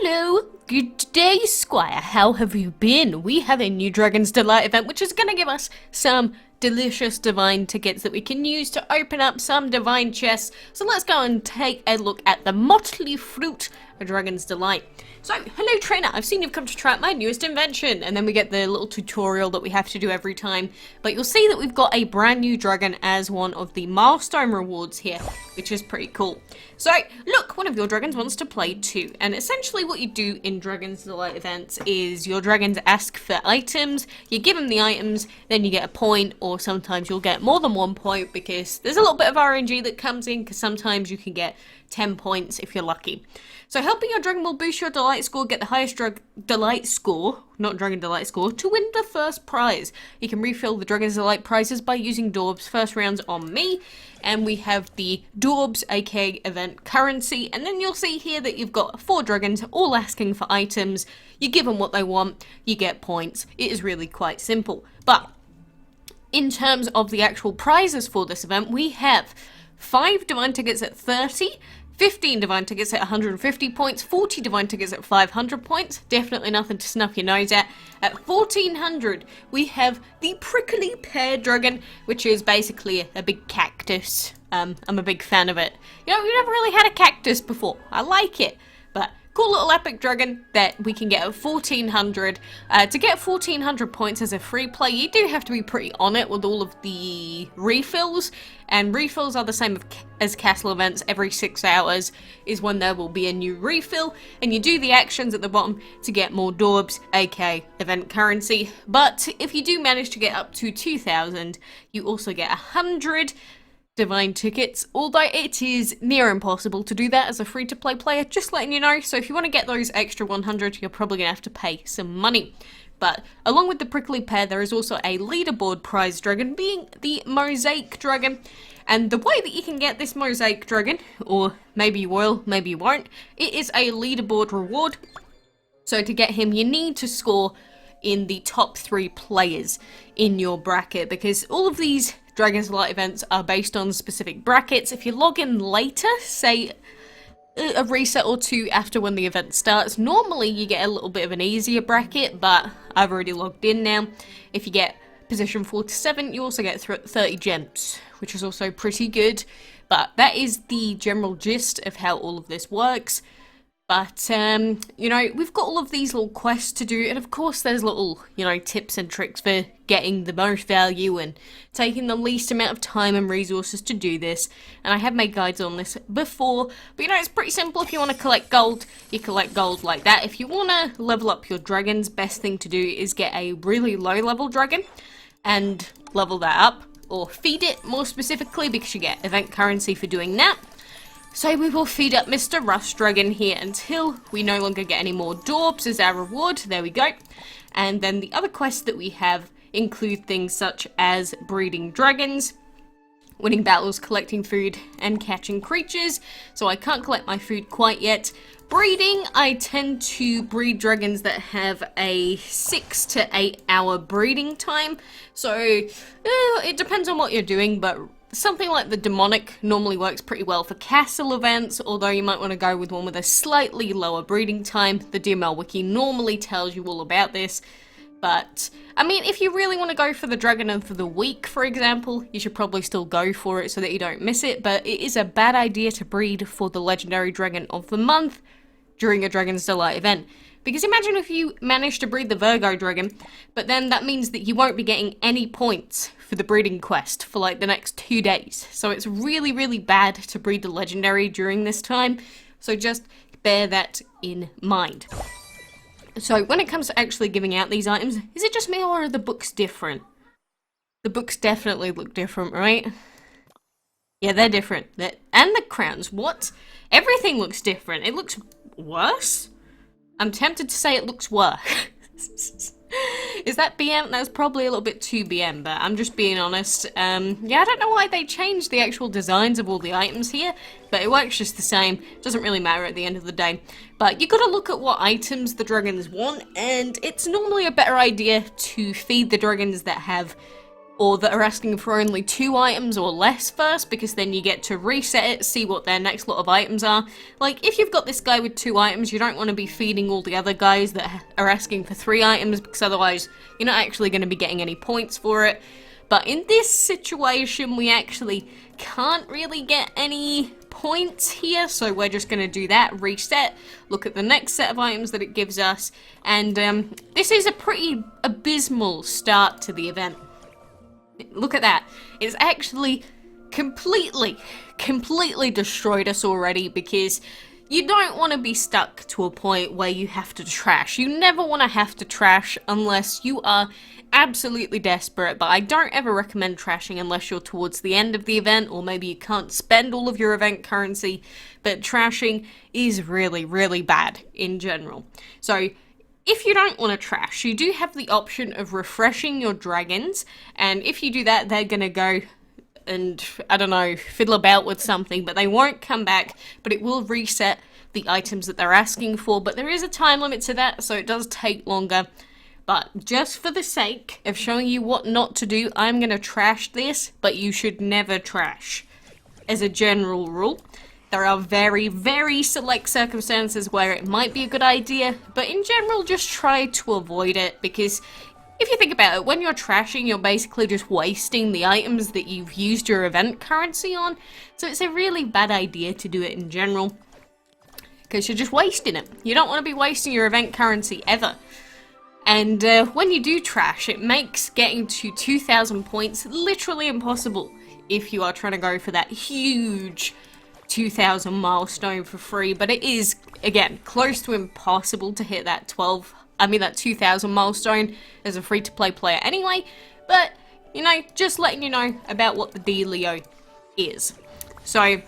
Hello, good day, Squire. How have you been? We have a new Dragon's Delight event, which is going to give us some delicious divine tickets that we can use to open up some divine chests. So let's go and take a look at the motley fruit of Dragon's Delight. So, hello trainer, I've seen you've come to try out my newest invention. And then we get the little tutorial that we have to do every time. But you'll see that we've got a brand new dragon as one of the milestone rewards here, which is pretty cool. So, look, one of your dragons wants to play too. And essentially what you do in Dragon's Delight events is your dragons ask for items, you give them the items, then you get a point, or sometimes you'll get more than 1 point because there's a little bit of RNG that comes in, because sometimes you can get 10 points if you're lucky. So helping your dragon will boost your delight score, get the highest delight score, not dragon delight score, to win the first prize. You can refill the dragon's delight prizes by using Daubs. First round's on me, and we have the Daubs, aka event currency, and then you'll see here that you've got 4 dragons all asking for items. You give them what they want, you get points. It is really quite simple. But in terms of the actual prizes for this event, we have 5 divine tickets at 30, 15 divine tickets at 150 points, 40 divine tickets at 500 points, definitely nothing to snuff your nose at. At 1400, we have the Prickly Pear dragon, which is basically a big cactus. I'm a big fan of it. You know, we've never really had a cactus before. I like it, but cool little epic dragon that we can get at 1400. To get 1400 points as a free play, you do have to be pretty on it with all of the refills, and refills are the same as castle events. Every 6 hours is when there will be a new refill, and you do the actions at the bottom to get more Daubs, aka event currency. But if you do manage to get up to 2000, you also get 100 divine tickets, although it is near impossible to do that as a free-to-play player, just letting you know. So if you want to get those extra 100, you're probably going to have to pay some money. But along with the Prickly Pear, there is also a leaderboard prize dragon, being the Mosaic dragon. And the way that you can get this Mosaic dragon, or maybe you will, maybe you won't, it is a leaderboard reward. So to get him, you need to score in the top 3 players in your bracket, because all of these Dragon's Delight events are based on specific brackets. If you log in later, say a reset or 2 after when the event starts, normally you get a little bit of an easier bracket, but I've already logged in now. If you get position 4 to 7, you also get 30 gems, which is also pretty good. But that is the general gist of how all of this works. But, you know, we've got all of these little quests to do, and of course there's little, you know, tips and tricks for getting the most value and taking the least amount of time and resources to do this. And I have made guides on this before, but you know, it's pretty simple. If you want to collect gold, you collect gold like that. If you want to level up your dragons, best thing to do is get a really low level dragon and level that up, or feed it more specifically, because you get event currency for doing that. So we will feed up Mr. Rust Dragon here until we no longer get any more Daubs as our reward. There we go. And then the other quests that we have include things such as breeding dragons, winning battles, collecting food, and catching creatures. So I can't collect my food quite yet. Breeding, I tend to breed dragons that have a 6 to 8 hour breeding time. So it depends on what you're doing, but something like the demonic normally works pretty well for castle events, although you might want to go with one with a slightly lower breeding time. The DML wiki normally tells you all about this. But, I mean, if you really want to go for the dragon of the week, for example, you should probably still go for it so that you don't miss it. But it is a bad idea to breed for the legendary dragon of the month during a Dragon's Delight event. Because imagine if you manage to breed the Virgo dragon, but then that means that you won't be getting any points for the breeding quest for like the next 2 days. So it's really, really bad to breed the legendary during this time. So just bear that in mind. So when it comes to actually giving out these items, is it just me or are the books different? The books definitely look different, right? Yeah, they're different. And the crowns, what? Everything looks different. It looks worse? I'm tempted to say it looks worse. Is that BM? That's probably a little bit too BM, but I'm just being honest. Yeah, I don't know why they changed the actual designs of all the items here, but it works just the same. Doesn't really matter at the end of the day. But you gotta look at what items the dragons want, and it's normally a better idea to feed the dragons that have or that are asking for only 2 items or less first, because then you get to reset it, see what their next lot of items are. Like, if you've got this guy with 2 items, you don't want to be feeding all the other guys that are asking for 3 items, because otherwise you're not actually going to be getting any points for it. But in this situation, we actually can't really get any points here, so we're just going to do that, reset, look at the next set of items that it gives us, and this is a pretty abysmal start to the event. Look at that. It's actually completely destroyed us already, because you don't want to be stuck to a point where you have to trash. You never want to have to trash unless you are absolutely desperate, but I don't ever recommend trashing unless you're towards the end of the event, or maybe you can't spend all of your event currency, but trashing is really bad in general. So if you don't want to trash, you do have the option of refreshing your dragons, and if you do that, they're gonna go and, I don't know, fiddle about with something, but they won't come back, but it will reset the items that they're asking for. But there is a time limit to that, so it does take longer. But just for the sake of showing you what not to do, I'm gonna trash this, but you should never trash. As a general rule, there are very select circumstances where it might be a good idea, but in general, just try to avoid it, because if you think about it, when you're trashing, you're basically just wasting the items that you've used your event currency on, so it's a really bad idea to do it in general, because you're just wasting it. You don't want to be wasting your event currency ever. And when you do trash, it makes getting to 2,000 points literally impossible if you are trying to go for that huge 2,000 milestone for free. But it is, again, close to impossible to hit that 2,000 milestone as a free-to-play player anyway. But, you know, just letting you know about what the dealio is. So,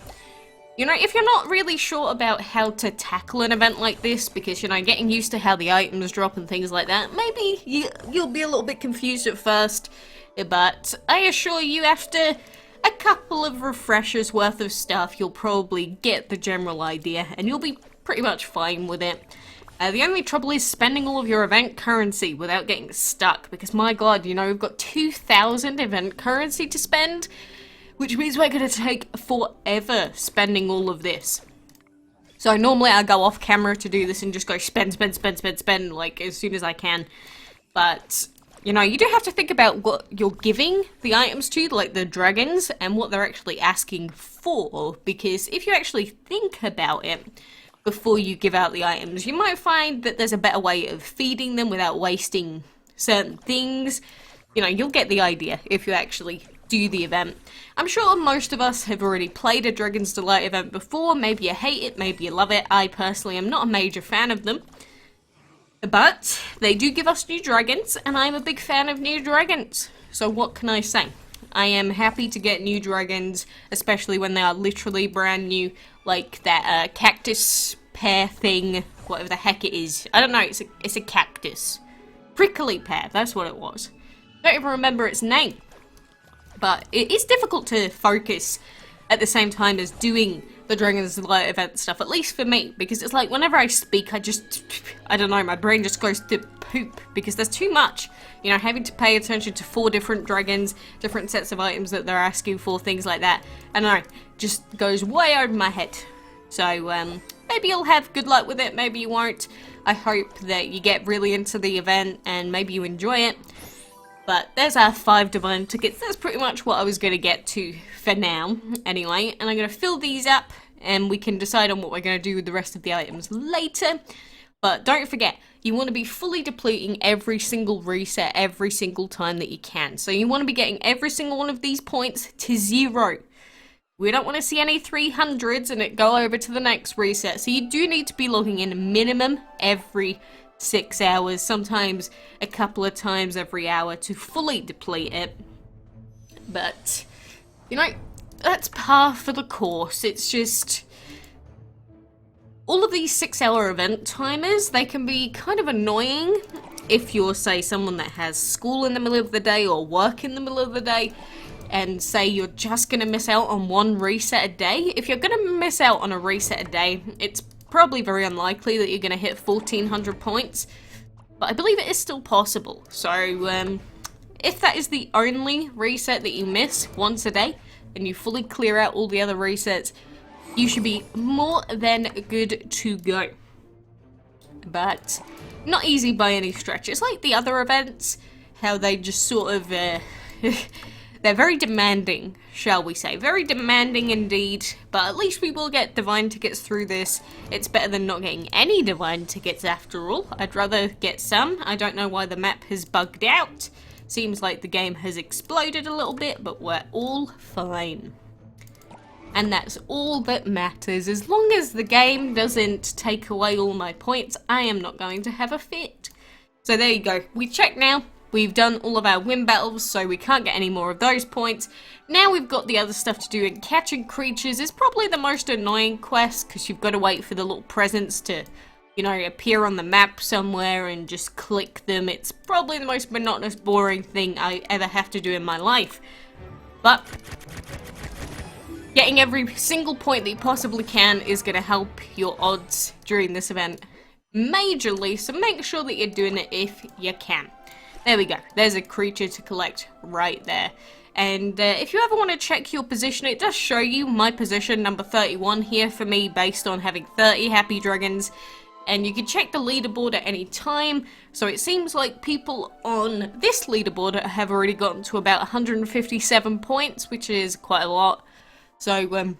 you know, if you're not really sure about how to tackle an event like this, because, you know, getting used to how the items drop and things like that, maybe you'll be a little bit confused at first, but I assure you, after a couple of refreshers worth of stuff, you'll probably get the general idea, and you'll be pretty much fine with it. The only trouble is spending all of your event currency without getting stuck, because my god, you know, we've got 2,000 event currency to spend, which means we're going to take forever spending all of this. So normally I go off camera to do this and just go spend, like, as soon as I can. But, you know, you do have to think about what you're giving the items to, like the dragons, and what they're actually asking for. Because if you actually think about it before you give out the items, you might find that there's a better way of feeding them without wasting certain things. You know, you'll get the idea if you actually do the event. I'm sure most of us have already played a Dragon's Delight event before. Maybe you hate it, maybe you love it. I personally am not a major fan of them. But they do give us new dragons, and I'm a big fan of new dragons. So what can I say? I am happy to get new dragons, especially when they are literally brand new, like that cactus pear thing, whatever the heck it is. I don't know, it's a cactus. Prickly Pear, that's what it was. I don't even remember its name. But it is difficult to focus at the same time as doing the Dragon's Delight event stuff, at least for me, because it's like whenever I speak, I don't know, my brain just goes to poop, because there's too much, you know, having to pay attention to 4 different dragons, different sets of items that they're asking for, things like that, and I just goes way over my head. So, maybe you'll have good luck with it, maybe you won't. I hope that you get really into the event, and maybe you enjoy it. But there's our 5 divine tickets. That's pretty much what I was going to get to for now, anyway. And I'm going to fill these up, and we can decide on what we're going to do with the rest of the items later. But don't forget, you want to be fully depleting every single reset every single time that you can. So you want to be getting every single one of these points to 0. We don't want to see any 300s and it go over to the next reset. So you do need to be logging in minimum every 6 hours, sometimes a couple of times every hour to fully deplete it. But, you know, that's par for the course. It's just, all of these 6-hour event timers, they can be kind of annoying if you're, say, someone that has school in the middle of the day or work in the middle of the day, and say you're just going to miss out on 1 reset a day. If you're going to miss out on a reset a day, it's probably very unlikely that you're going to hit 1,400 points, but I believe it is still possible. So, if that is the only reset that you miss once a day, and you fully clear out all the other resets, you should be more than good to go. But not easy by any stretch. It's like the other events, how they just sort of, they're very demanding, shall we say. Very demanding indeed, but at least we will get divine tickets through this. It's better than not getting any divine tickets after all. I'd rather get some. I don't know why the map has bugged out. Seems like the game has exploded a little bit, but we're all fine. And that's all that matters. As long as the game doesn't take away all my points, I am not going to have a fit. So there you go. We checked now. We've done all of our win battles, so we can't get any more of those points. Now we've got the other stuff to do, and catching creatures is probably the most annoying quest, because you've got to wait for the little presents to, you know, appear on the map somewhere and just click them. It's probably the most monotonous, boring thing I ever have to do in my life. But getting every single point that you possibly can is going to help your odds during this event majorly, so make sure that you're doing it if you can. There we go. There's a creature to collect right there. And if you ever want to check your position, it does show you my position, number 31 here for me, based on having 30 happy dragons. And you can check the leaderboard at any time. So it seems like people on this leaderboard have already gotten to about 157 points, which is quite a lot. So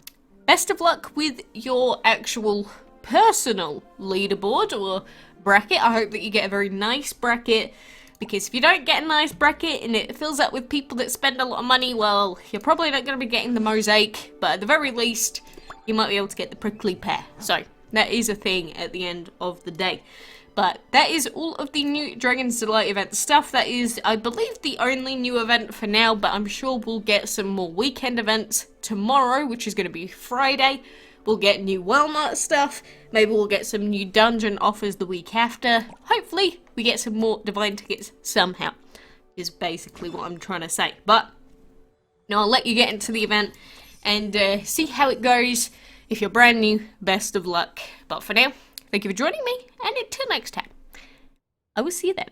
best of luck with your actual personal leaderboard or bracket. I hope that you get a very nice bracket. Because if you don't get a nice bracket and it fills up with people that spend a lot of money, well, you're probably not going to be getting the Mosaic, but at the very least, you might be able to get the Prickly Pear. So, that is a thing at the end of the day. But that is all of the new Dragon's Delight event stuff. That is, I believe, the only new event for now, but I'm sure we'll get some more weekend events tomorrow, which is going to be Friday. We'll get new Walmart stuff. Maybe we'll get some new dungeon offers the week after. Hopefully, we get some more divine tickets somehow, is basically what I'm trying to say. But, no, I'll let you get into the event and see how it goes. If you're brand new, best of luck. But for now, thank you for joining me, and until next time, I will see you then.